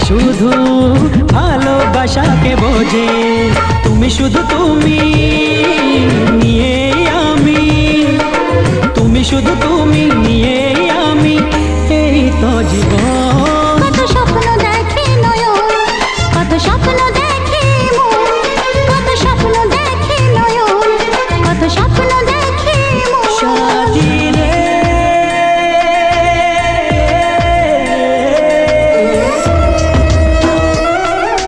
শুধু ভালোবাসাকে বোঝে। তুমি শুধু তুমি নিয়ে আমি, তুমি শুধু তুমি নিয়ে আমি, এই তো জীবন।